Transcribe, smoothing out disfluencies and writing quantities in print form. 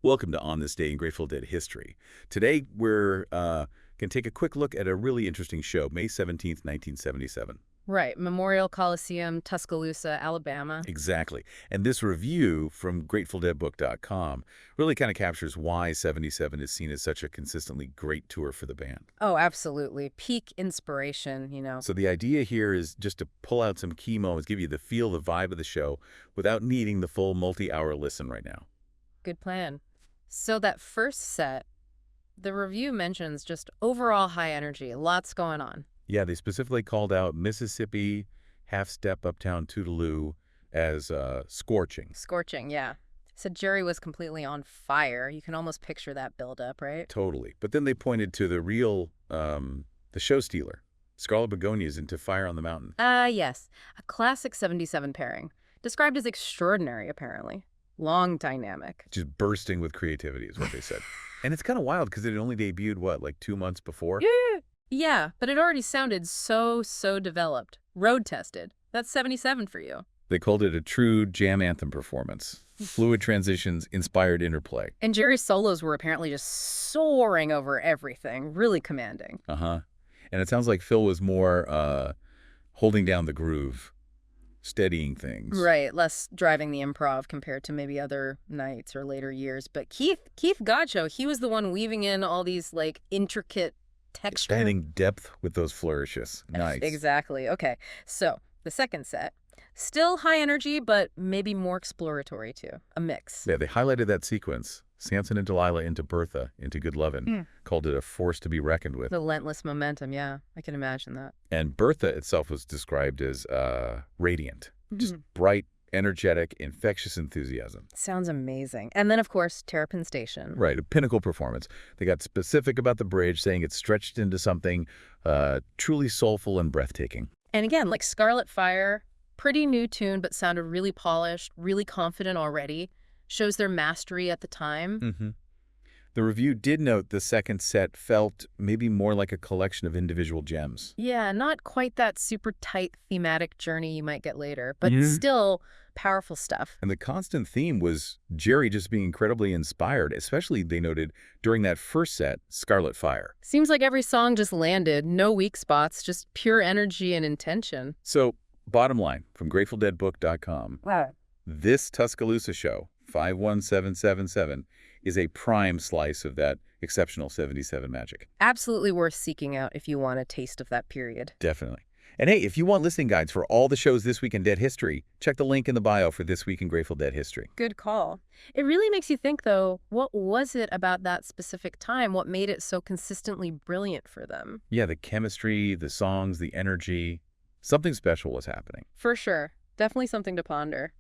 Welcome to On This Day in Grateful Dead History. Today, we're going to take a quick look at a really interesting show, May 17th, 1977. Right. Memorial Coliseum, Tuscaloosa, Alabama. Exactly. And this review from GratefulDeadBook.com really kind of captures why 77 is seen as such a consistently great tour for the band. Oh, absolutely. Peak inspiration. So the idea here is just to pull out some key moments, give you the feel, the vibe of the show without needing the full multi-hour listen right now. Good plan. So that first set, the review mentions just overall high energy, lots going on. Yeah, they specifically called out Mississippi, Half Step Uptown Toodaloo as scorching. Scorching, yeah. Said Jerry was completely on fire. You can almost picture that buildup, right? Totally. But then they pointed to the real, the show stealer, Scarlet Begonias into Fire on the Mountain. Yes. A classic 77 pairing. Described as extraordinary, apparently. Long dynamic. Just bursting with creativity is what they said. And it's kind of wild because it had only debuted, what, like 2 months before? Yeah, but it already sounded so developed. Road-tested. That's 77 for you. They called it a true jam anthem performance. Fluid transitions, inspired interplay. And Jerry's solos were apparently just soaring over everything, really commanding. Uh-huh. And it sounds like Phil was more holding down the groove, steadying things. Right, less driving the improv compared to maybe other nights or later years. But Keith Godcho, he was the one weaving in all these, like, intricate texture. Adding depth with those flourishes. Nice. Exactly. Okay, so the second set, still high energy, but maybe more exploratory too. A mix. Yeah, they highlighted that sequence. Samson and Delilah into Bertha, into Good Lovin'. Called it a force to be reckoned with. Relentless momentum, yeah. I can imagine that. And Bertha itself was described as radiant. Just bright, energetic, infectious enthusiasm. Sounds amazing. And then, of course, Terrapin Station. Right, a pinnacle performance. They got specific about the bridge, saying it stretched into something truly soulful and breathtaking. And again, like Scarlet Fire, pretty new tune, but sounded really polished, really confident already. Shows their mastery at the time. The review did note the second set felt maybe more like a collection of individual gems. Yeah, not quite that super tight thematic journey you might get later, but still powerful stuff. And the constant theme was Jerry just being incredibly inspired, especially, they noted, during that first set, Scarlet Fire. Seems like every song just landed, no weak spots, just pure energy and intention. So, bottom line, from GratefulDeadBook.com, this Tuscaloosa show, 51777, is a prime slice of that exceptional 77 magic. Absolutely worth seeking out if you want a taste of that period. Definitely. And hey, if you want listening guides for all the shows This Week in Dead History, check the link in the bio for This Week in Grateful Dead History. Good call. It really makes you think, though, what was it about that specific time? What made it so consistently brilliant for them? Yeah, the chemistry, the songs, the energy. Something special was happening. For sure. Definitely something to ponder.